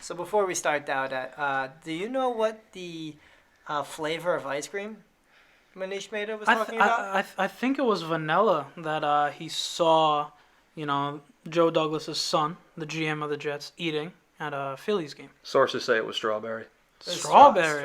So before we start out, do you know what the flavor of ice cream Manish Mehta was talking about? I think it was vanilla that he saw, Joe Douglas's son, the GM of the Jets, eating at a Phillies game. Sources say it was strawberry. Strawberry.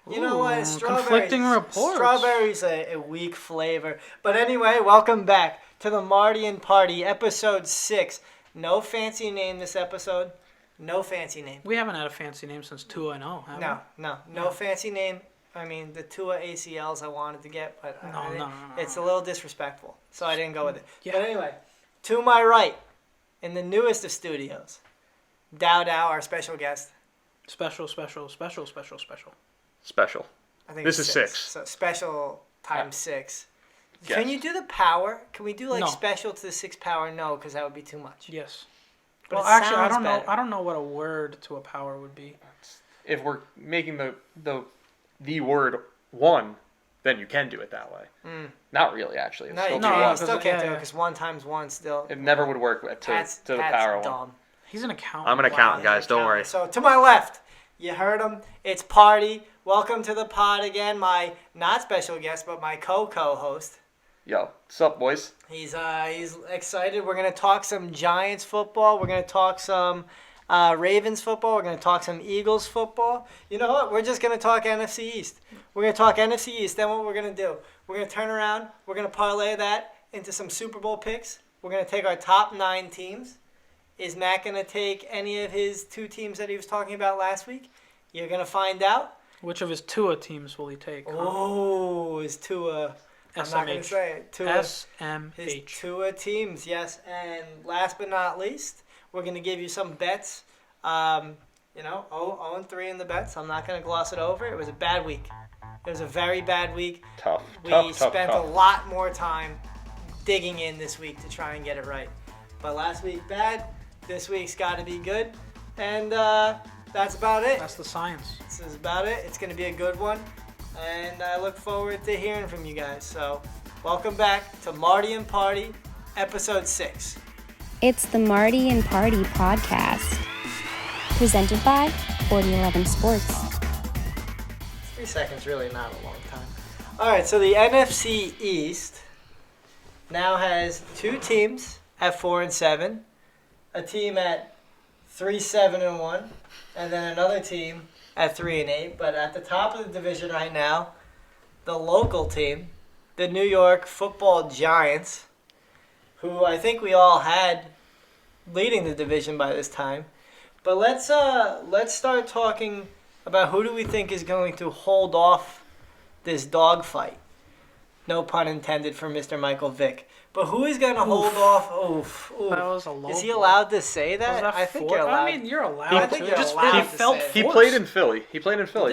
You know what? Conflicting reports. Strawberry's a weak flavor. But anyway, welcome back to the Marty Party, episode 6. No fancy name this episode. No fancy name. We haven't had a fancy name since 2-0, have we? No fancy name. I mean, the Tua ACLs I wanted to get, but No. It's a little disrespectful, so I didn't go with it. Yeah. But anyway, to my right, in the newest of studios, Dow, our special guest. Special. I think This it's is 6. So special times 6. Yes. Can you do the power? Can we do No. special to the 6 power? No, because that would be too much. Yes. But Well, it actually, I sounds don't know. better. I don't know what a word to a power would be. If we're making the word 1, then you can do it that way. Not really, actually. It's No, still you too can't. long. You still can't do it yeah. because 1 times 1 still. It never would work to the power 1. dumb. He's an accountant. I'm an accountant, guys. he's Don't an worry. accountant. So to my left, you heard him. It's Party. Welcome to the pod again. My not special guest, but my co-host. Yo, what's up, boys? He's excited. We're gonna talk some Giants football. We're gonna talk some Ravens football. We're gonna talk some Eagles football. You know what? We're just gonna talk NFC East. We're gonna talk NFC East. Then what we're gonna do? We're gonna turn around. We're gonna parlay that into some Super Bowl picks. We're gonna take our top 9 teams. Is Matt gonna take any of his 2 teams that he was talking about last week? You're gonna find out. Which of his Tua teams will he take? Oh, his Tua. I'm not going to say it. His SMH. Tua teams, yes. And last but not least, we're going to give you some bets. 0-3 in the bets. I'm not going to gloss it over. It was a bad week. It was a very bad week. We spent a lot more time digging in this week to try and get it right. But last week, bad. This week's got to be good. And that's about it. That's the science. This is about it. It's going to be a good one. And I look forward to hearing from you guys. So, welcome back to Marty and Party, episode 6. It's the Marty and Party podcast, presented by 4011 Sports. 3 seconds, really not a long time. All right, so the NFC East now has 2 teams at 4-7, a team at 3-7-1, and then another team at 3-8, but at the top of the division right now, the local team, the New York Football Giants, who I think we all had leading the division by this time. But let's start talking about who do we think is going to hold off this dogfight. No pun intended for Mr. Michael Vick. But who is going to hold off? Oof. That was a low Is he blow. allowed to say that? I think you're allowed. I mean, you're allowed I think to. you're Just allowed he to felt say it. He forced. played in Philly. It He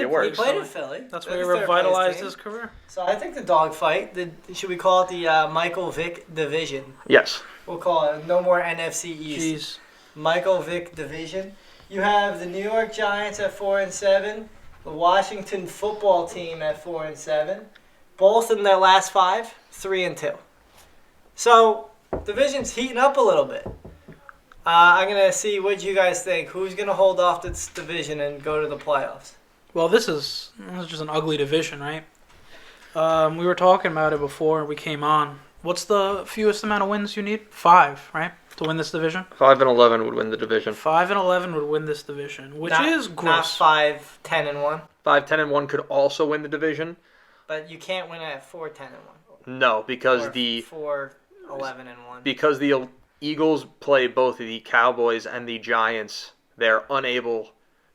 works. played in Philly. That's They're where he the third revitalized place his team. career. So I think the dogfight, should we call it the Michael Vick division? Yes. We'll call it no more NFC East. Jeez. Michael Vick division. You have the New York Giants at 4-7, the Washington football team at 4-7, both in their last 5, 3-2. So division's heating up a little bit. I'm gonna see what you guys think. Who's gonna hold off this division and go to the playoffs? Well, this is just an ugly division, right? We were talking about it before we came on. What's the fewest amount of wins you need? 5, right? To win this division? 5-11 would win the division. 5-11 would win this division, which is gross. Not 5-10-1. 5-10-1 could also win the division. But you can't win at 4-10-1. No, because Or the 4-11-1. because the Eagles play both the Cowboys and the Giants. They're unable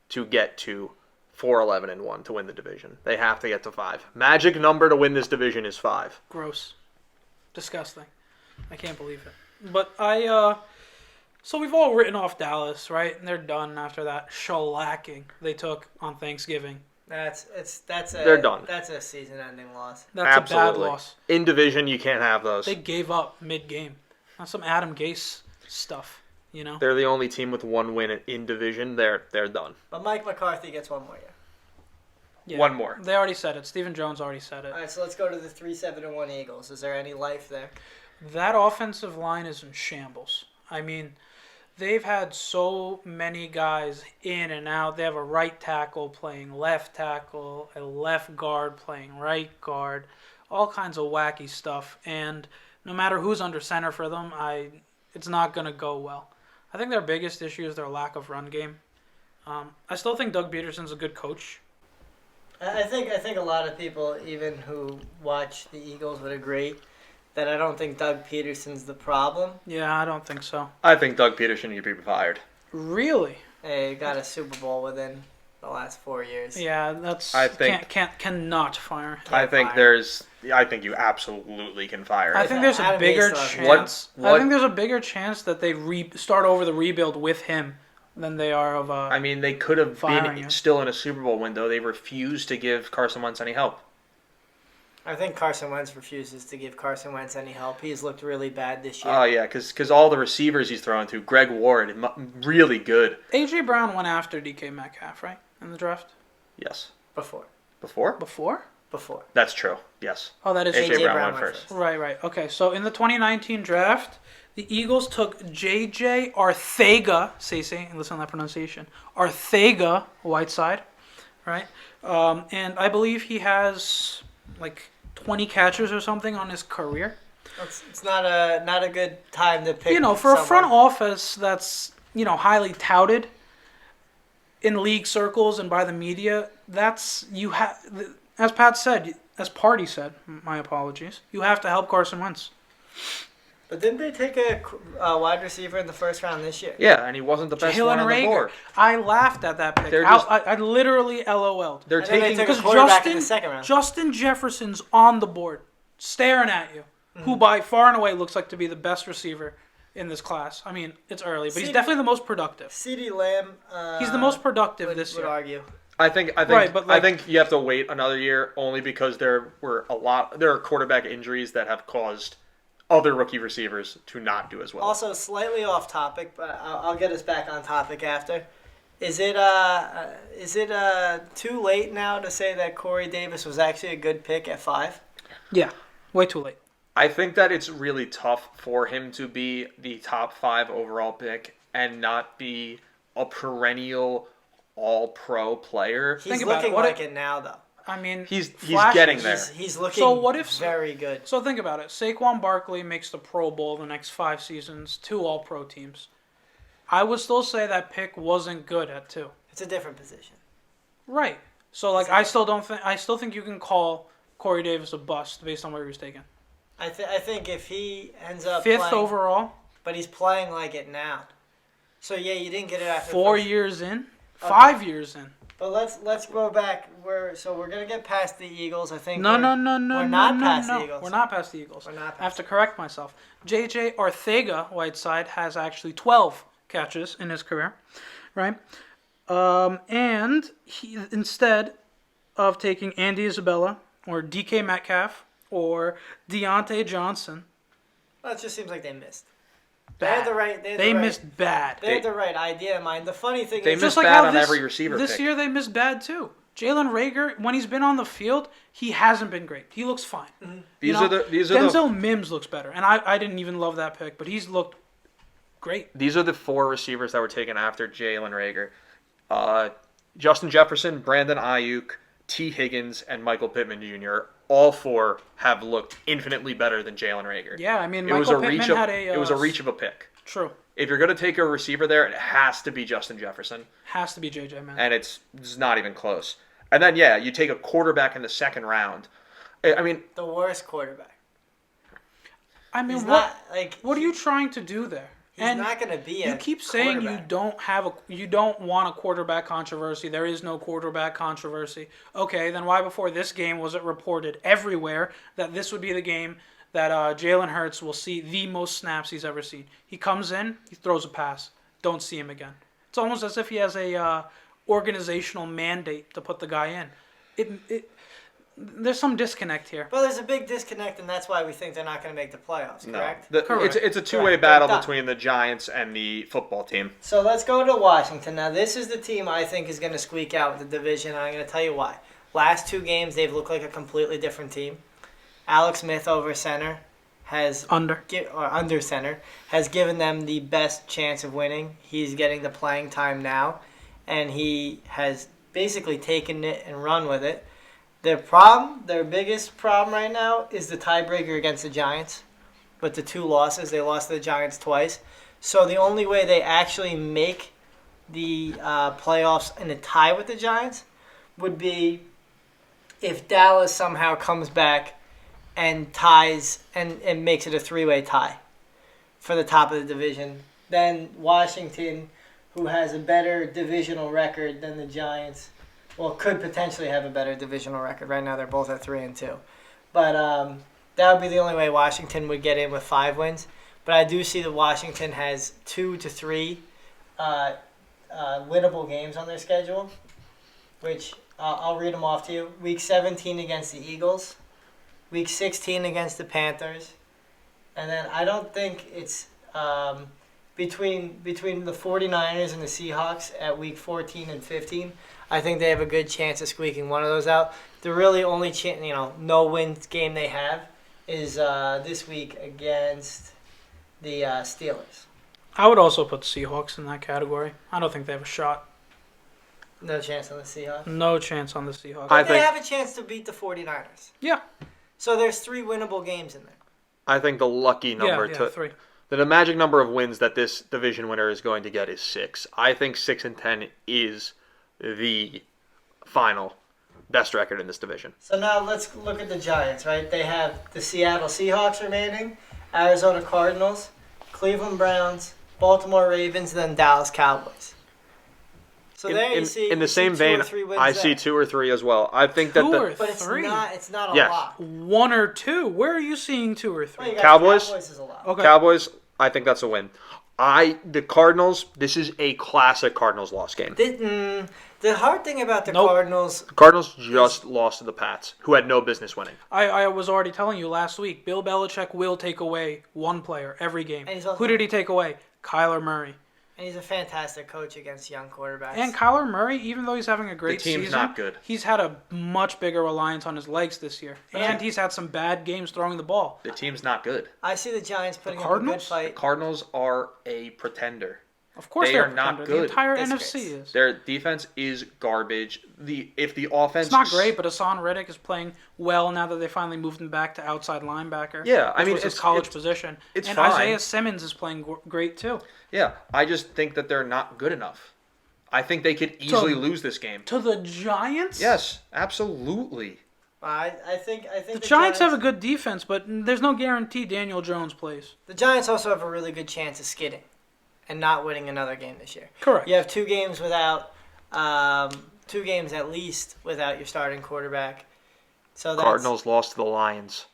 to get to 4-11-1 to win the division. They have to get to 5. Magic number to win this division is 5. Gross. Disgusting. I can't believe it. But so we've all written off Dallas, right? And they're done after that shellacking they took on Thanksgiving. They're done. That's a season-ending loss. That's Absolutely. a bad loss. In division, you can't have those. They gave up mid-game. That's some Adam Gase stuff, you know? They're the only team with 1 win in division. They're done. But Mike McCarthy gets 1 more year. Yeah, 1 more. They already said it. Stephen Jones already said it. All right, so let's go to the 3-7-1 Eagles. Is there any life there? That offensive line is in shambles. I mean, they've had so many guys in and out. They have a right tackle playing left tackle, a left guard playing right guard, all kinds of wacky stuff. And no matter who's under center for them, it's not going to go well. I think their biggest issue is their lack of run game. I still think Doug Peterson's a good coach. I think a lot of people, even who watch the Eagles, would agree that I don't think Doug Peterson's the problem. Yeah, I don't think so. I think Doug Peterson should be fired. Really? He got a Super Bowl within the last 4 years. Yeah, that's. I think cannot fire him. I think you absolutely can fire him. I think there's a Adam bigger Gase chance. What- I think there's a bigger chance that they start over the rebuild with him than they are of. I mean, they could have firing been him. still in a Super Bowl window. They refused to give Carson Wentz any help. I think Carson Wentz refuses to give Carson Wentz any help. He's looked really bad this year. Oh, yeah, because all the receivers he's throwing to, Greg Ward, really good. A.J. Brown went after DK Metcalf, right, in the draft? Yes. Before. Before? That's true, yes. Oh, that is A.J. true. Brown went first. Right. Okay, so in the 2019 draft, the Eagles took J.J. Arthega, Cece, and listen to that pronunciation, Arthega Whiteside, right? And I believe he has like 20 catches or something on his career. It's not a good time to pick. For a front someone. office that's highly touted in league circles and by the media, that's as Pat said, as Party said, my apologies, you have to help Carson Wentz. But didn't they take a wide receiver in the first round this year? Yeah, and he wasn't the best one Jalen on the Reagor. board. I laughed at that pick. I literally LOL'd. They're And then they taking took a Because quarterback in the second round. Justin Jefferson's on the board, staring at you, who by far and away looks like to be the best receiver in this class. I mean, it's early, but he's definitely the most productive. CeeDee Lamb. He's the most productive would this year. argue. I think Right, but I think you have to wait another year only because there are quarterback injuries that have caused other rookie receivers to not do as well. Also, slightly off topic, but I'll get us back on topic after. Is it too late now to say that Corey Davis was actually a good pick at 5? Yeah, way too late. I think that it's really tough for him to be the top 5 overall pick and not be a perennial all-pro player. He's Think about looking it. What like it now, though. I mean, He's flashes. getting there. He's looking So what if- very good. So think about it. Saquon Barkley makes the Pro Bowl the next 5 seasons, 2 All-Pro teams. I would still say that pick wasn't good at 2. It's a different position. Right. So I still think you can call Corey Davis a bust based on where he was taken. I think if he ends up 5th playing, overall, but he's playing like it now. So yeah, you didn't get it after 4 the first. years in, 5 years in. But let's go back. We're gonna get past the Eagles. I think. No. We're not past the Eagles. We're not past the Eagles. We're not past I have to correct myself. J.J. Arthega Whiteside has actually 12 catches in his career, right? And he, instead of taking Andy Isabella or DK Metcalf or Deontay Johnson, Well, it just seems like they missed. bad. They missed bad. They had the right idea in mind. The funny thing They is, missed Just like bad how on every receiver This pick. year they missed bad too. Jalen Reagor, when he's been on the field, he hasn't been great. He looks fine. These are the Denzel Mims looks better, and I didn't even love that pick, but he's looked great. These are the 4 receivers that were taken after Jalen Reagor. Justin Jefferson, Brandon Ayuk, T. Higgins, and Michael Pittman Jr. All 4 have looked infinitely better than Jalen Rager. Yeah, I mean, It was Michael a Pittman reach of had a... it was a reach of a pick. True. If you're going to take a receiver there, it has to be Justin Jefferson, Has to be JJ, man. and it's not even close. And then yeah, you take a quarterback in the 2nd round. I mean, the worst quarterback. I mean, He's what not like. what are you trying to do there? He's not going to be a You keep saying you quarterback. you don't want a quarterback controversy. There is no quarterback controversy. Okay, then why before this game was it reported everywhere that this would be the game that Jalen Hurts will see the most snaps he's ever seen? He comes in, he throws a pass. Don't see him again. It's almost as if he has a organizational mandate to put the guy in. There's some disconnect here. Well, there's a big disconnect, and that's why we think they're not going to make the playoffs. Correct. Correct. It's a two-way Correct. battle Done. between the Giants and the football team. So let's go to Washington. Now, this is the team I think is going to squeak out the division, and I'm going to tell you why. Last 2 games, they've looked like a completely different team. Alex Smith over center Under center has given them the best chance of winning. He's getting the playing time now, and he has basically taken it and run with it. Their biggest problem right now is the tiebreaker against the Giants. With the 2 losses, they lost to the Giants twice. So the only way they actually make the playoffs in a tie with the Giants would be if Dallas somehow comes back and ties and makes it a 3-way tie for the top of the division. Then Washington, who has a better divisional record than the Giants, could potentially have a better divisional record. Right now they're both at 3-2. But that would be the only way Washington would get in with 5 wins. But I do see that Washington has 2 to 3 winnable games on their schedule, which I'll read them off to you. Week 17 against the Eagles. Week 16 against the Panthers. And then I don't think it's between the 49ers and the Seahawks at week 14 and 15. I think they have a good chance of squeaking one of those out. The really only no-win game they have is this week against the Steelers. I would also put the Seahawks in that category. I don't think they have a shot. No chance on the Seahawks? No chance on the Seahawks. They have a chance to beat the 49ers. Yeah. So there's 3 winnable games in there. I think the lucky number 3. The magic number of wins that this division winner is going to get is 6. I think 6-10 is the final best record in this division. So now let's look at the Giants, right? They have the Seattle Seahawks remaining, Arizona Cardinals, Cleveland Browns, Baltimore Ravens, and then Dallas Cowboys. So in the same vein, I see 2 or 3 as well. I think that but it's not a lot. 1 or 2. Where are you seeing 2 or 3? Well, Cowboys is a lot. Okay. Cowboys, I think that's a win. The Cardinals, this is a classic Cardinals loss game. The hard thing about the Cardinals just lost to the Pats, who had no business winning. I was already telling you last week, Bill Belichick will take away one player every game. Who did he take away? Kyler Murray. And he's a fantastic coach against young quarterbacks. And Kyler Murray, even though he's having a great season, the team's not good. He's had a much bigger reliance on his legs this year. And he's had some bad games throwing the ball. The team's not good. I see the Giants putting up a good fight. The Cardinals are a pretender. Of course they are not good. The entire NFC is. Their defense is garbage. If the offense... It's not great, but Hassan Reddick is playing well now that they finally moved him back to outside linebacker. Yeah, I mean, it's his college position. It's and fine. Isaiah Simmons is playing great too. Yeah, I just think that they're not good enough. I think they could easily lose this game. To the Giants? Yes, absolutely. I think the Giants have a good defense, but there's no guarantee Daniel Jones plays. The Giants also have a really good chance of skidding and not winning another game this year. Correct. You have 2 games without, 2 games at least without your starting quarterback. So that's, Cardinals lost to the Lions.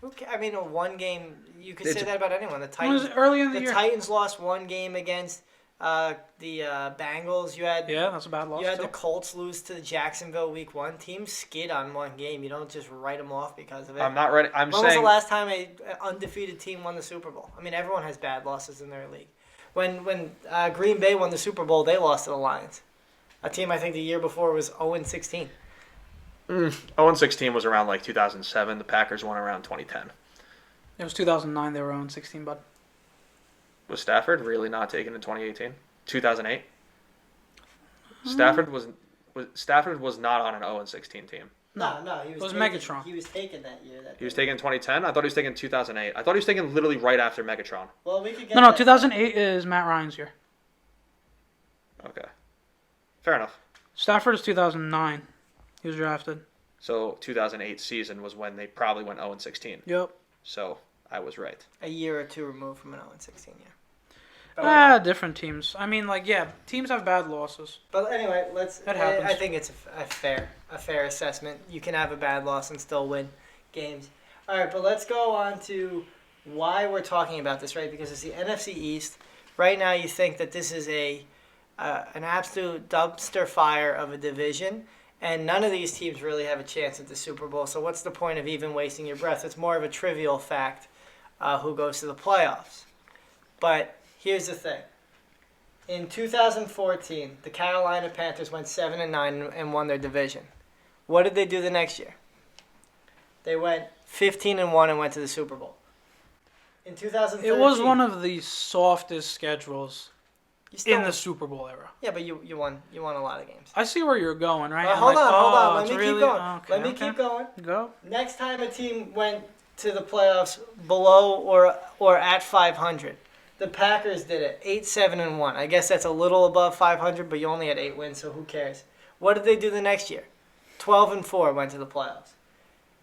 Okay, I mean, 1 game, you could say that about anyone. The Titans, was it early in the year? Titans lost 1 game against the Bengals. That's a bad loss. You had the Colts lose to Jacksonville week 1. Teams skid on 1 game. You don't just write them off because of it. I'm not ready. When was the last time an undefeated team won the Super Bowl? I mean, everyone has bad losses in their league. When Green Bay won the Super Bowl, they lost to the Lions. A team I think the year before was 0-16. 0-16 was around like 2007. The Packers won around 2010. It was 2009. They were 0-16, bud. Was Stafford really not taken in 2018? 2008? Stafford was not on an 0-16 team. No, he was Megatron. He was taken that year. He was taken in 2010? I thought he was taken in 2008. I thought he was taken literally right after Megatron. Well, we could get No, 2008 is Matt Ryan's year. Okay. Fair enough. Stafford is 2009. He was drafted. So 2008 season was when they probably went 0-16. Yep. So I was right. A year or 2 removed from an 0-16 year. Different teams. I mean, teams have bad losses. But anyway, That happens. I think it's a fair assessment. You can have a bad loss and still win games. All right, but let's go on to why we're talking about this, right? Because it's the NFC East. Right now, you think that this is an absolute dumpster fire of a division, and none of these teams really have a chance at the Super Bowl. So what's the point of even wasting your breath? It's more of a trivial fact who goes to the playoffs. But here's the thing. In 2014, the Carolina Panthers went 7-9 and won their division. What did they do the next year? They went 15-1 and went to the Super Bowl. In 2013. It was one of the softest schedules You still, in the Super Bowl era. Yeah, but you won a lot of games. I see where you're going, right? Hold on. Let it's me really- keep going. okay, Let me okay. keep going. Go. Next time a team went to the playoffs below or at 500, the Packers did it 8-7-1. I guess that's a little above 500, but you only had 8 wins, so who cares? What did they do the next year? 12-4 went to the playoffs.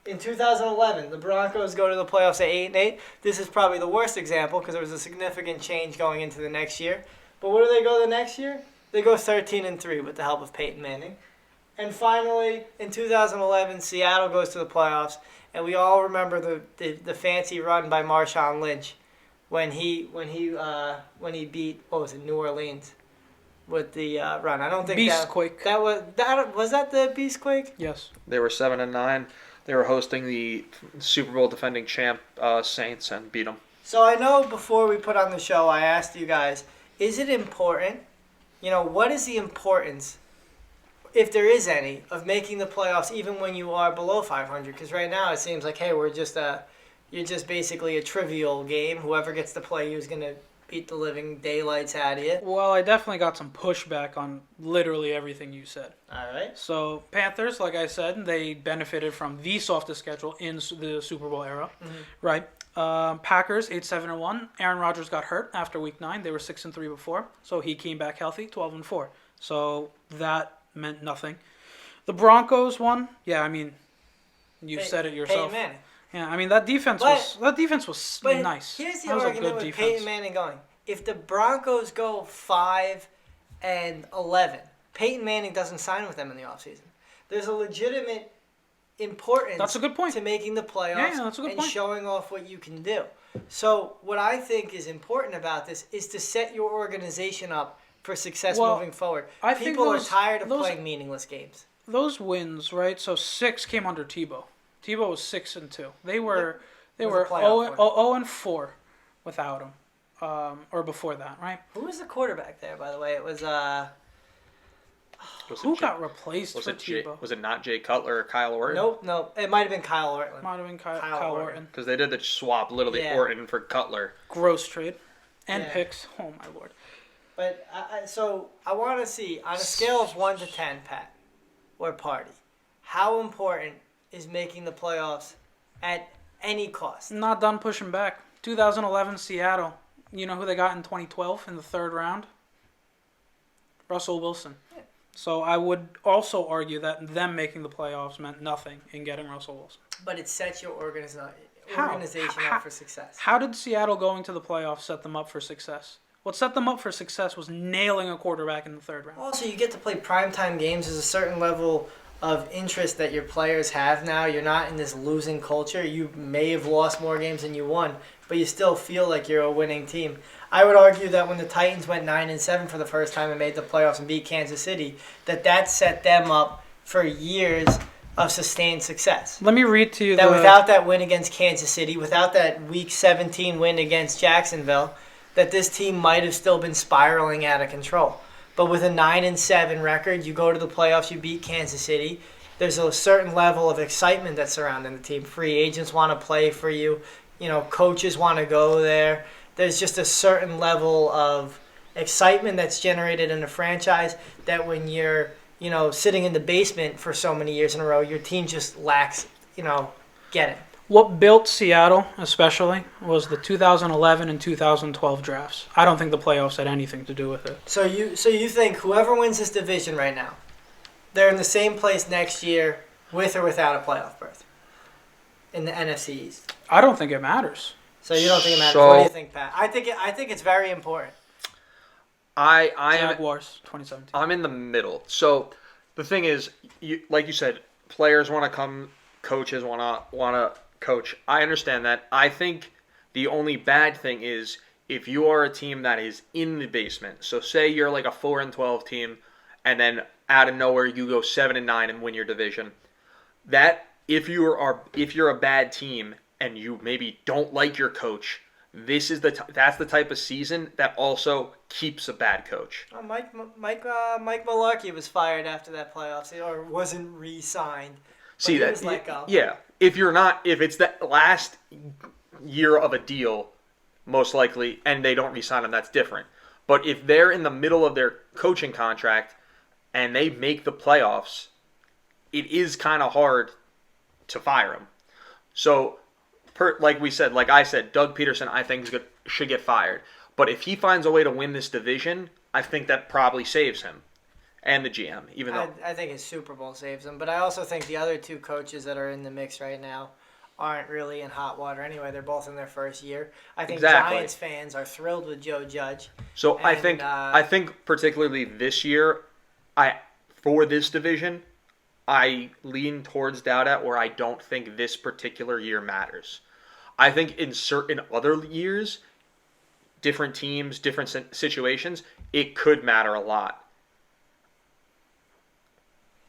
In 2011, the Broncos go to the playoffs at 8-8. This is probably the worst example because there was a significant change going into the next year. But where do they go the next year? They go 13-3 with the help of Peyton Manning. And finally, in 2011, Seattle goes to the playoffs, and we all remember the fancy run by Marshawn Lynch when he beat, what was it, New Orleans with the run. I don't think Beastquake. was that the Beastquake? Yes. They were 7-9. They were hosting the Super Bowl defending champ Saints and beat them. So I know before we put on the show, I asked you guys, is it important? What is the importance, if there is any, of making the playoffs even when you are below 500? Because right now it seems like, hey, you're just basically a trivial game. Whoever gets to play you is going to beat the living daylights out of you. Well, I definitely got some pushback on literally everything you said. All right. So Panthers, like I said, they benefited from the softest schedule in the Super Bowl era, right? Packers 8-7-1. Aaron Rodgers got hurt after Week 9. They were 6-3 before, so he came back healthy, 12-4. So that meant nothing. The Broncos won. Yeah, I mean, you said it yourself. Peyton Manning. Yeah, I mean that defense was But nice. here's the That was a argument good with defense. Peyton Manning going. If the Broncos go 5-11, Peyton Manning doesn't sign with them in the offseason. There's a legitimate importance That's a good point. to making the playoffs Yeah, that's a good and point. showing off what you can do. So what I think is important about this is to set your organization up for success moving forward. I think People those- are tired of those- playing meaningless games. Those wins, right? So 6 came under Tebow. Tebow was 6-2. They were It was a playoff 0-4 without him, or before that, right? Who was the quarterback there, by the way? It was Who got replaced Was for it Jay, Tebow? was it not Jay Cutler or Kyle Orton? Nope. It might have been Kyle Orton. Might have been Kyle Kyle Orton. Because they did the swap, literally Yeah. Orton for Cutler. Gross trade. And Yeah. picks. Oh, my Lord. But so I want to see, on a scale of 1 to 10, Pat, or Party, how important is making the playoffs at any cost? Not done pushing back. 2011 Seattle. You know who they got in 2012 in the third round? Russell Wilson. So I would also argue that them making the playoffs meant nothing in getting Russell Wilson. But it sets your organization How? up for success. How did Seattle going to the playoffs set them up for success? What set them up for success was nailing a quarterback in the third round. Also, you get to play primetime games. There's a certain level of interest that your players have now. You're not in this losing culture. You may have lost more games than you won, but you still feel like you're a winning team. I would argue that when the Titans went 9-7 for the first time and made the playoffs and beat Kansas City, that set them up for years of sustained success. Let me read to you That without that win against Kansas City, without that Week 17 win against Jacksonville, that this team might have still been spiraling out of control. But with a 9-7 record, you go to the playoffs, you beat Kansas City. There's a certain level of excitement that's surrounding the team. Free agents want to play for you. Coaches want to go there. There's just a certain level of excitement that's generated in a franchise that when you're, sitting in the basement for so many years in a row, your team just lacks, getting. What built Seattle, especially, was the 2011 and 2012 drafts. I don't think the playoffs had anything to do with it. So you think whoever wins this division right now, they're in the same place next year with or without a playoff berth in the NFC East? I don't think it matters. So you don't think it matters? So- What do you think, Pat? I think it's very important. I am Jaguars, 2017. I'm in the middle. So the thing is, like you said, players want to come, coaches want to coach. I understand that. I think the only bad thing is if you are a team that is in the basement. So say you're like a 4-12 team, and then out of nowhere you go 7-9 and win your division. That if you're a bad team and you maybe don't like your coach, that's the type of season that also keeps a bad coach. Oh, Mike Mularkey was fired after that playoffs, or wasn't re-signed. See he that? was let go. Yeah. If it's that last year of a deal, most likely, and they don't re-sign him, that's different. But if they're in the middle of their coaching contract and they make the playoffs, it is kind of hard to fire him. So, like I said, Doug Peterson, I think, should get fired. But if he finds a way to win this division, I think that probably saves him and the GM, even though I think his Super Bowl saves him. But I also think the other two coaches that are in the mix right now aren't really in hot water anyway. They're both in their first year. I think Exactly. Giants fans are thrilled with Joe Judge. So And, I think particularly this year, for this division, I lean towards doubt at where I don't think this particular year matters. I think in certain other years, different teams, different situations, it could matter a lot.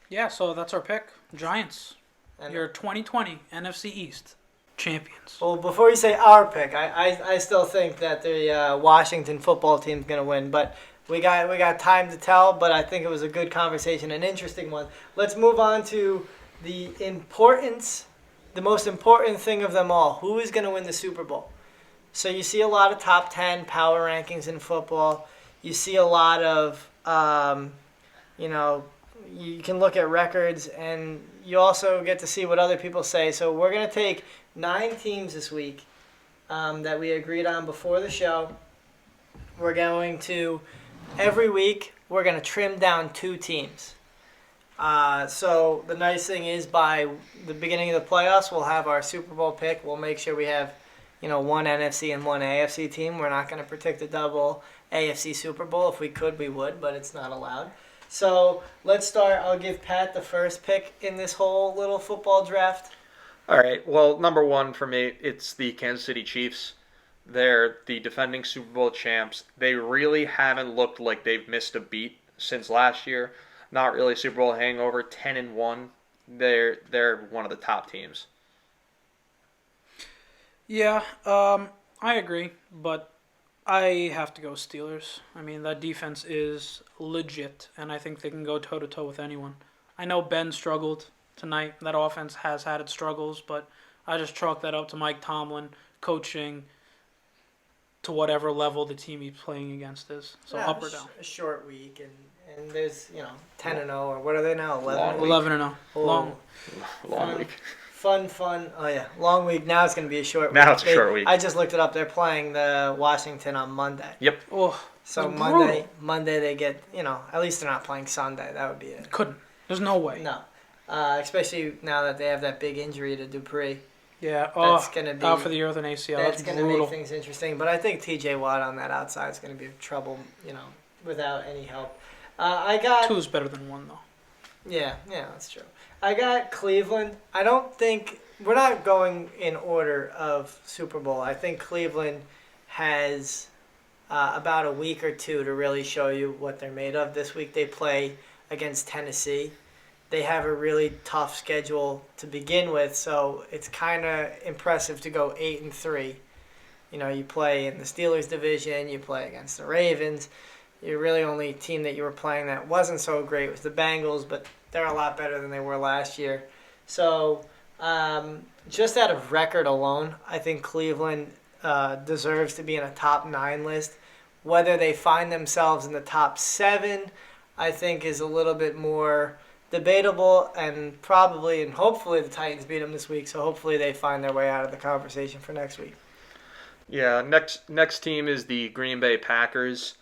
Yeah, so that's our pick. Giants. And- Your 2020 NFC East champions. Well, before you say our pick, I still think that the Washington football team's going to win. But we got time to tell, but I think it was a good conversation, an interesting one. Let's move on to the most important thing of them all. Who is going to win the Super Bowl? So you see a lot of top 10 power rankings in football. You see a lot of, you can look at records, and you also get to see what other people say. So we're going to take 9 teams this week that we agreed on before the show. We're going to, every week, we're going to trim down 2 teams. So the nice thing is by the beginning of the playoffs, we'll have our Super Bowl pick. We'll make sure we have, one NFC and one AFC team. We're not going to predict a double AFC Super Bowl. If we could, we would, but it's not allowed. So let's start. I'll give Pat the first pick in this whole little football draft. All right. Well, number 1 for me, it's the Kansas City Chiefs. They're the defending Super Bowl champs. They really haven't looked like they've missed a beat since last year. Not really Super Bowl hangover. 10-1. They're one of the top teams. Yeah, I agree, but I have to go Steelers. I mean, that defense is legit, and I think they can go toe-to-toe with anyone. I know Ben struggled tonight. That offense has had its struggles, but I just chalk that up to Mike Tomlin coaching to whatever level the team he's playing against is. So up or down. A short week, and there's 10-0, or what are they now? 11. 11-0. Long week. Fun. Oh yeah, long week. Now it's going to be a short week. Now it's a short week. I just looked it up. They're playing the Washington on Monday. Yep. Oh, So that's Monday they get, at least they're not playing Sunday. That would be it. couldn't. There's no way. No. Especially now that they have that big injury to Dupree. Yeah. That's going to be out for the year with an ACL. That's going to brutal. make things interesting. But I think TJ Watt on that outside is going to be trouble, without any help. I got 2 is better than 1, though. Yeah, that's true. I got Cleveland. I don't think we're not going in order of Super Bowl. I think Cleveland has about a week or 2 to really show you what they're made of. This week they play against Tennessee. They have a really tough schedule to begin with, so it's kind of impressive to go 8-3. You play in the Steelers division, you play against the Ravens. Your really only team that you were playing that wasn't so great was the Bengals, but they're a lot better than they were last year. So just out of record alone, I think Cleveland deserves to be in a top 9 list. Whether they find themselves in the top 7, I think is a little bit more debatable, and probably and hopefully the Titans beat them this week, so hopefully they find their way out of the conversation for next week. Yeah, next team is the Green Bay Packers.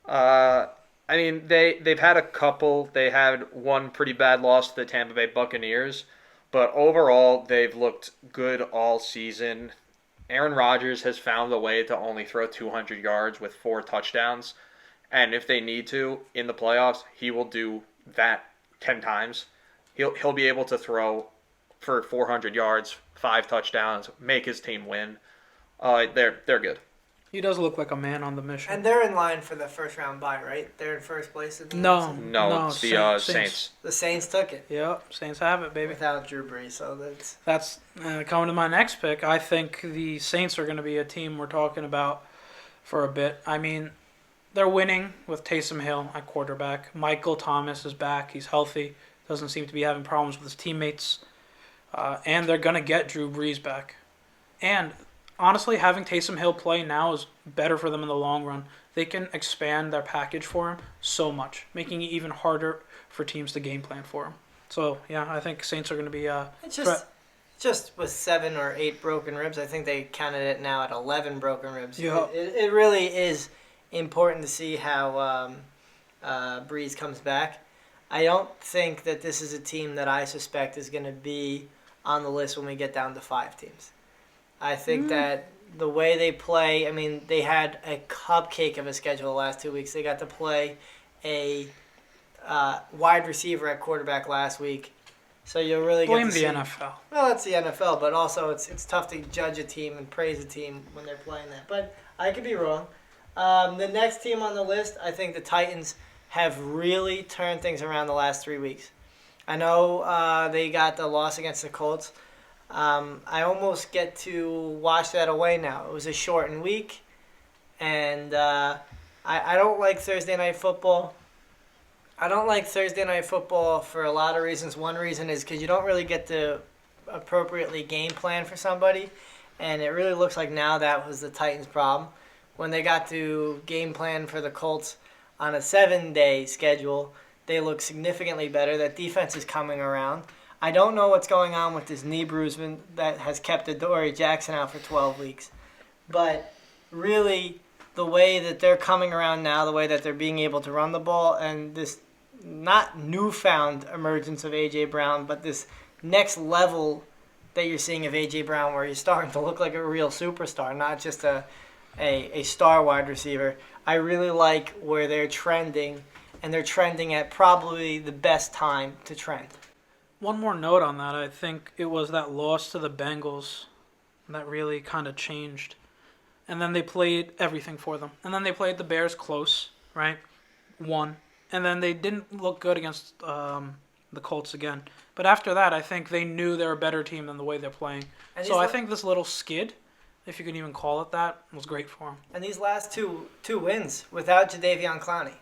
I mean, they've had a couple. They had one pretty bad loss to the Tampa Bay Buccaneers, but overall they've looked good all season. Aaron Rodgers has found a way to only throw 200 yards with 4 touchdowns, and if they need to in the playoffs, he will do that 10 times. He'll be able to throw for 400 yards, 5 touchdowns, make his team win. They're good. He does look like a man on the mission. And they're in line for the first round bye, right? They're in first place. No, it's the Saints. The Saints took it. Yep, Saints have it, baby. Without Drew Brees, so That's coming to my next pick. I think the Saints are going to be a team we're talking about for a bit. I mean, they're winning with Taysom Hill at quarterback. Michael Thomas is back. He's healthy. Doesn't seem to be having problems with his teammates. And they're going to get Drew Brees back. And honestly, having Taysom Hill play now is better for them in the long run. They can expand their package for him so much, making it even harder for teams to game plan for him. So, yeah, I think Saints are going to be It's just with 7 or 8 broken ribs. I think they counted it now at 11 broken ribs. Yeah. It really is important to see how Breeze comes back. I don't think that this is a team that I suspect is going to be on the list when we get down to 5 teams. I think that the way they play, I mean, they had a cupcake of a schedule the last 2 weeks. They got to play a wide receiver at quarterback last week. So you'll really blame get to the see, NFL. Well, it's the NFL, but also it's tough to judge a team and praise a team when they're playing that. But I could be wrong. The next team on the list, I think the Titans have really turned things around the last 3 weeks. I know they got the loss against the Colts. I almost get to wash that away now. It was a shortened week, and I don't like Thursday Night Football. I don't like Thursday Night Football for a lot of reasons. One reason is because you don't really get to appropriately game plan for somebody, and it really looks like now that was the Titans' problem. When they got to game plan for the Colts on a 7-day schedule, they look significantly better. That defense is coming around. I don't know what's going on with this knee bruise that has kept Adoree Jackson out for 12 weeks. But really, the way that they're coming around now, the way that they're being able to run the ball, and this not newfound emergence of A.J. Brown, but this next level that you're seeing of A.J. Brown where he's starting to look like a real superstar, not just a star wide receiver. I really like where they're trending, and they're trending at probably the best time to trend. One more note on that. I think it was that loss to the Bengals that really kind of changed. And then they played everything for them. And then they played the Bears close, right? Won. And then they didn't look good against the Colts again. But after that, I think they knew they're a better team than the way they're playing. So I think this little skid, if you can even call it that, was great for them. And these last two wins without Jadeveon Clowney.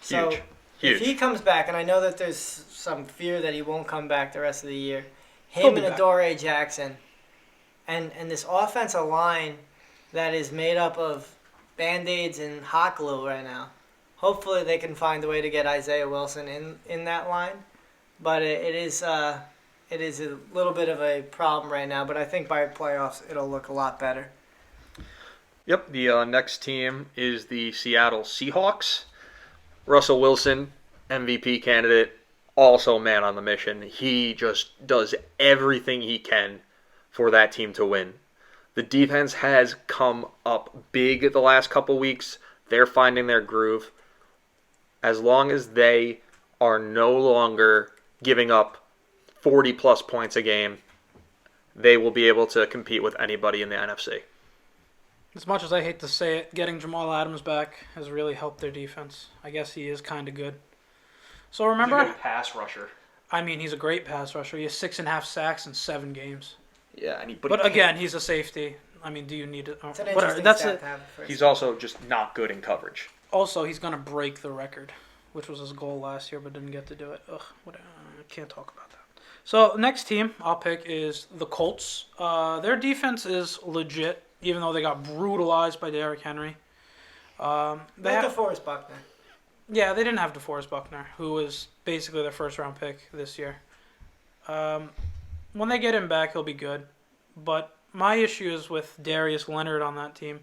So Huge. If he comes back, and I know that there's some fear that he won't come back the rest of the year, He'll him be and back. Adoree Jackson, and this offensive line that is made up of Band-Aids and hot glue right now. Hopefully they can find a way to get Isaiah Wilson in that line. But it is a little bit of a problem right now. But I think by playoffs it'll look a lot better. Yep, the next team is the Seattle Seahawks. Russell Wilson, MVP candidate, also man on the mission. He just does everything he can for that team to win. The defense has come up big the last couple weeks. They're finding their groove. As long as they are no longer giving up 40-plus points a game, they will be able to compete with anybody in the NFC. As much as I hate to say it, getting Jamal Adams back has really helped their defense. I guess he is kind of good. So remember, He's a good pass rusher. I mean, he's a great pass rusher. He has 6.5 sacks in 7 games. Yeah, But again, he's a safety. I mean, do you need to? It's an Whatever. interesting That's stat it. to have first. he's also just not good in coverage. Also, he's gonna break the record, which was his goal last year, but didn't get to do it. Ugh, whatever. I can't talk about that. So next team I'll pick is the Colts. Their defense is legit, even though they got brutalized by Derrick Henry. They have DeForest Buckner. Yeah, they didn't have DeForest Buckner, who was basically their first-round pick this year. When they get him back, he'll be good. But my issue is with Darius Leonard on that team.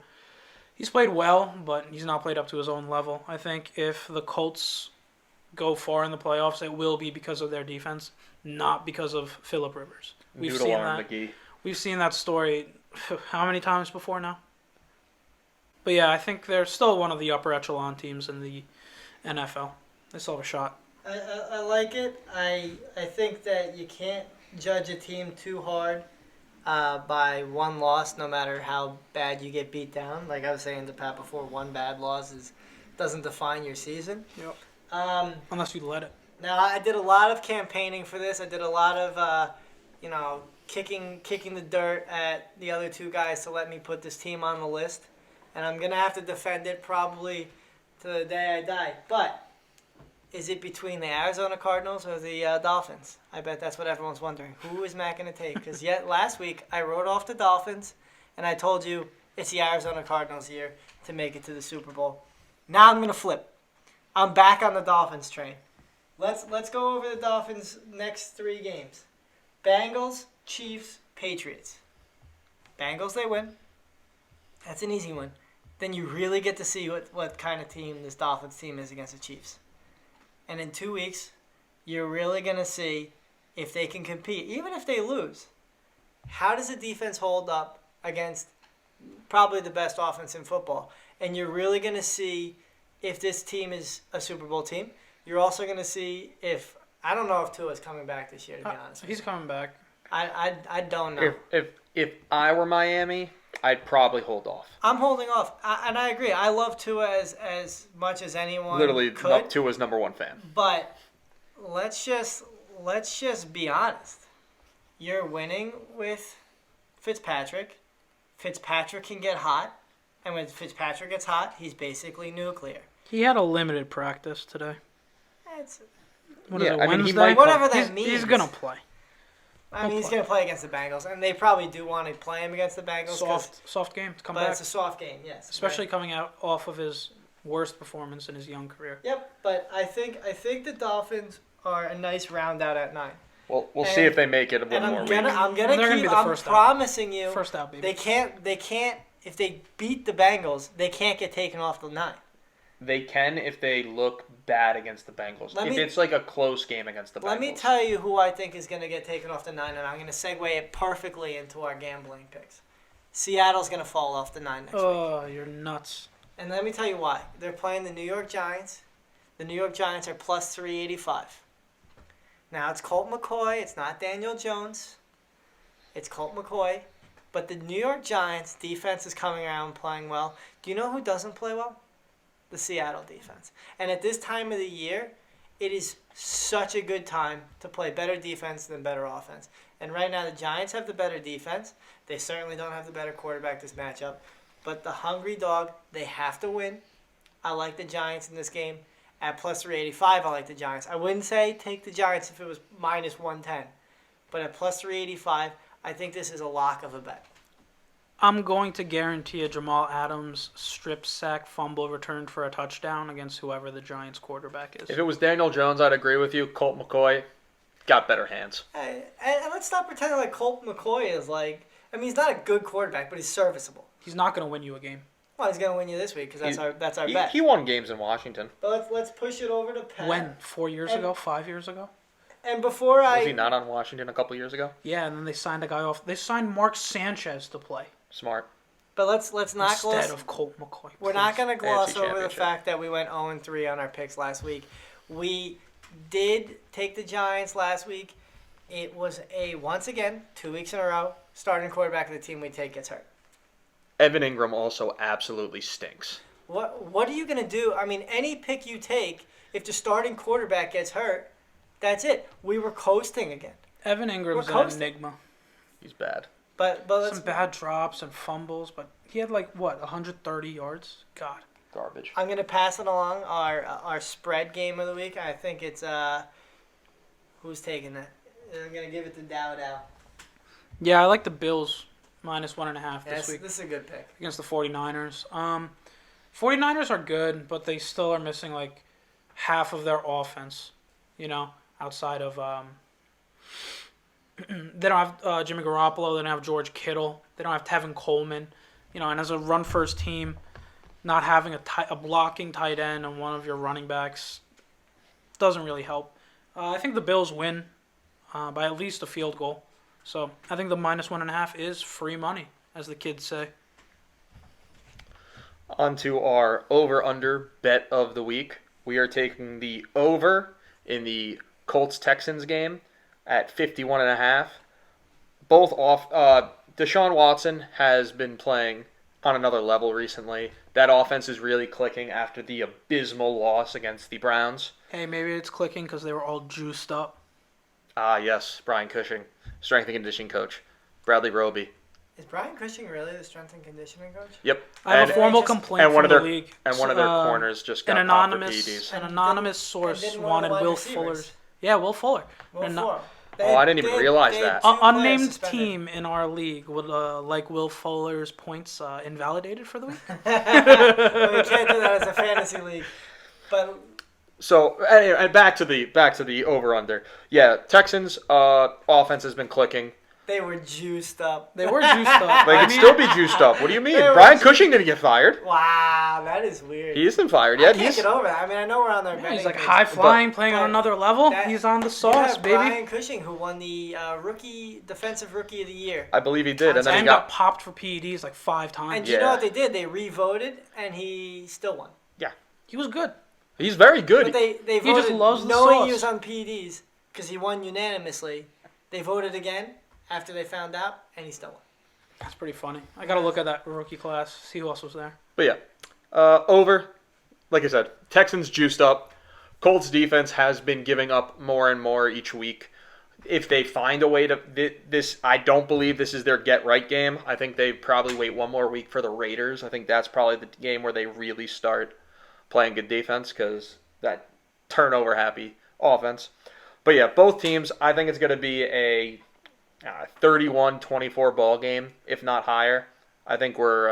He's played well, but he's not played up to his own level. I think if the Colts go far in the playoffs, it will be because of their defense, not because of Phillip Rivers. We've seen that. McGee. We've seen that story how many times before now? But yeah, I think they're still one of the upper echelon teams in the NFL. They still have a shot. I like it. I think that you can't judge a team too hard by one loss, no matter how bad you get beat down. Like I was saying to Pat before, one bad loss doesn't define your season. Yep. Unless you let it. Now, I did a lot of campaigning for this. I did a lot of, kicking the dirt at the other two guys to let me put this team on the list. And I'm going to have to defend it probably to the day I die. But is it between the Arizona Cardinals or the Dolphins? I bet that's what everyone's wondering. Who is Matt going to take? Because yet last week I wrote off the Dolphins, and I told you it's the Arizona Cardinals' year to make it to the Super Bowl. Now I'm going to flip. I'm back on the Dolphins train. Let's go over the Dolphins' next 3 games. Bengals, Chiefs, Patriots. Bengals, they win. That's an easy one. Then you really get to see what kind of team this Dolphins team is against the Chiefs. And in 2 weeks, you're really going to see if they can compete. Even if they lose, how does the defense hold up against probably the best offense in football? And you're really going to see if this team is a Super Bowl team. You're also going to see if – I don't know if Tua's coming back this year, to be honest. He's coming back. I don't know. If I were Miami, I'd probably hold off. I'm holding off, and I agree. I love Tua as much as anyone Literally, could. Tua's #1 fan. But let's just be honest. You're winning with Fitzpatrick. Fitzpatrick can get hot, and when Fitzpatrick gets hot, he's basically nuclear. He had a limited practice today. It's, What is it, I mean, he Wednesday? might- whatever that means. He's going to play. I mean, he's going to play against the Bengals, and they probably do want to play him against the Bengals. Soft game to come but back. it's a soft game, yes. Especially right. coming out off of his worst performance in his young career. Yep, but I think the Dolphins are a nice round out at 9. Well, we'll see if they make it one And more I'm week. gonna They're gonna keep. be the I'm first out. promising you. First out, baby. They can't. If they beat the Bengals, they can't get taken off the 9. They can if they look bad against the Bengals. If it's like a close game against the Bengals. Let me tell you who I think is going to get taken off the 9, and I'm going to segue it perfectly into our gambling picks. Seattle's going to fall off the 9 next week. Oh, you're nuts. And let me tell you why. They're playing the New York Giants. The New York Giants are plus 385. Now, it's Colt McCoy. It's not Daniel Jones. It's Colt McCoy. But the New York Giants defense is coming around playing well. Do you know who doesn't play well? The Seattle defense. And at this time of the year, it is such a good time to play better defense than better offense. And right now, the Giants have the better defense. They certainly don't have the better quarterback this matchup. But the hungry dog, they have to win. I like the Giants in this game. At plus 385, I like the Giants. I wouldn't say take the Giants if it was minus 110. But at plus 385, I think this is a lock of a bet. I'm going to guarantee a Jamal Adams strip sack fumble returned for a touchdown against whoever the Giants quarterback is. If it was Daniel Jones, I'd agree with you. Colt McCoy got better hands. And let's stop pretending like Colt McCoy is like... I mean, he's not a good quarterback, but he's serviceable. He's not going to win you a game. Well, he's going to win you this week because that's our bet. He won games in Washington. But let's push it over to Pat. When? 4 years ago? 5 years ago? And before Was he not on Washington a couple years ago? Yeah, and then they signed a guy off. They signed Mark Sanchez to play. Smart. But let's not Instead gloss... of Colt McCoy. We're not going to gloss AFC over the Championship. fact that we went 0-3 on our picks last week. We did take the Giants last week. It was once again, 2 weeks in a row, starting quarterback of the team we take gets hurt. Evan Ingram also absolutely stinks. What are you going to do? I mean, any pick you take, if the starting quarterback gets hurt, that's it. We were coasting again. Evan Ingram's We're an coasting. enigma. He's bad. But let's... Some bad drops and fumbles, but he had 130 yards? God. Garbage. I'm going to pass it along, our spread game of the week. I think it's... who's taking that? I'm going to give it to Dow. Yeah, I like the Bills minus 1.5 this week This is a good pick. against the 49ers. 49ers are good, but they still are missing half of their offense, outside of they don't have Jimmy Garoppolo, they don't have George Kittle, they don't have Tevin Coleman, and as a run-first team, not having a blocking tight end and one of your running backs doesn't really help. I think the Bills win by at least a field goal. So I think the minus 1.5 is free money, as the kids say. On to our over-under bet of the week. We are taking the over in the Colts-Texans game at 51.5. Both off. Deshaun Watson has been playing on another level recently. That offense is really clicking after the abysmal loss against the Browns. Hey, maybe it's clicking because they were all juiced up. Ah, yes, Brian Cushing, strength and conditioning coach. Bradley Roby. Is Brian Cushing really the strength and conditioning coach? Yep. I have a formal just- complaint and one from of the their league. and one of their corners just got An popped for anonymous, PEDs. an And anonymous didn't- source and didn't want wanted wide Will receivers. Fuller's. Yeah, Will Fuller. Well, An- four. Oh, I didn't even realize they- that. Two players Unnamed suspended. team in our league would like Will Fuller's points invalidated for the week. Well, you can't do that as a fantasy league. But So anyway, and back to the over under. Yeah, Texans offense has been clicking. they were juiced up. They were juiced up. They could still be juiced up. What do you mean? They were Brian juiced- Cushing didn't get fired. Wow, that is weird. He isn't fired I yet. can't get over that. I mean, I know we're on their betting He's like page. high flying, playing but on another level. that- He's on the You sauce, have baby. Brian Cushing, who won the defensive rookie of the year. I believe he did, and then he And got. got popped for PEDs like 5 times. And you know what they did? They re-voted, and he still won. He was good. He's very good. But they voted, He just loves the knowing sauce. he was on PEDs, because he won unanimously. They voted again after they found out, and he still won. That's pretty funny. I gotta look at that rookie class, see who else was there. But yeah, over. Like I said, Texans juiced up. Colts defense has been giving up more and more each week. If they find a way to this, I don't believe this is their get right game. I think they probably wait one more week for the Raiders. I think that's probably the game where they really start playing good defense because that turnover happy offense. But yeah, both teams. I think it's going to be a 31-24 ball game, if not higher. I think we're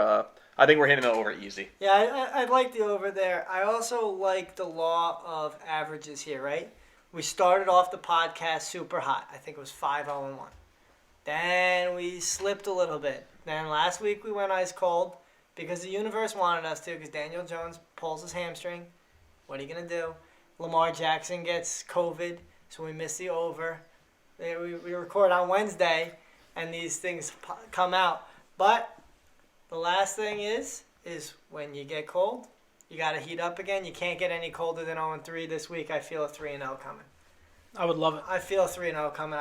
hitting the over easy. Yeah, I like the over there. I also like the law of averages here, right? We started off the podcast super hot. I think it was 5-0-1. Then we slipped a little bit. Then last week we went ice cold because the universe wanted us to, because Daniel Jones pulls his hamstring. What are you going to do? Lamar Jackson gets COVID, so we missed the over. We record on Wednesday, and these things come out. But the last thing is when you get cold, you got to heat up again. You can't get any colder than 0-3 this week. I feel a 3-0 coming. I would love it. I feel a 3-0 coming.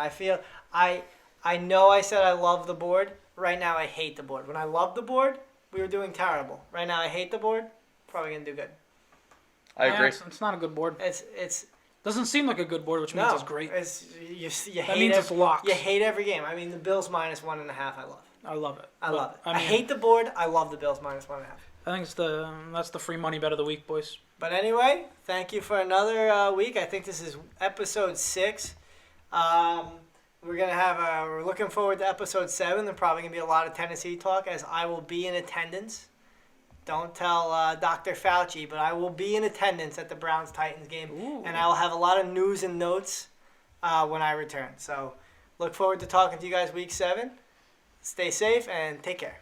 I know I said I love the board. Right now I hate the board. When I loved the board, we were doing terrible. Right now I hate the board. Probably going to do good. I agree. It's not a good board. It's Doesn't seem like a good board, which means it's great. You That hate means it's locks. You hate every game. I mean, the Bills -1.5, I love. I love it. I love it. I I mean- hate the board. I love the Bills -1.5. I think that's the free money bet of the week, boys. But anyway, thank you for another week. I think this is episode 6. We're looking forward to episode 7. There's probably gonna be a lot of Tennessee talk, as I will be in attendance. Don't tell Dr. Fauci, but I will be in attendance at the Browns-Titans game, Ooh. and I will have a lot of news and notes when I return. So look forward to talking to you guys week 7. Stay safe and take care.